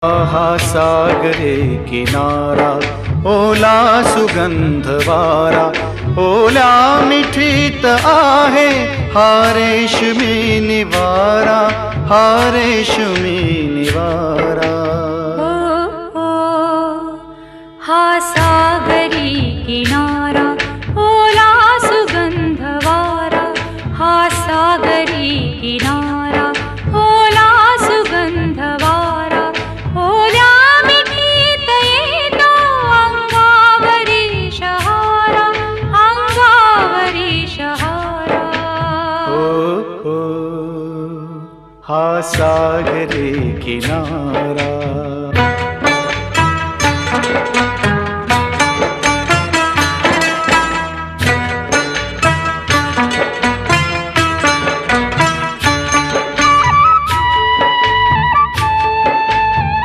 हा सागरे किनारा ओला सुगंध वारा, ओल्या मिठीत आहे हा रेशमी निवारा, हा रेशमी निवारा. हा सागरी किनारा ओला सुगंध वारा, हा सागरी किनारा ओला सुगंध वारा, ओल्या मिठीत येतो अंगावरी शहारा, अंगावरी शहारा. हा सागरी किनारा.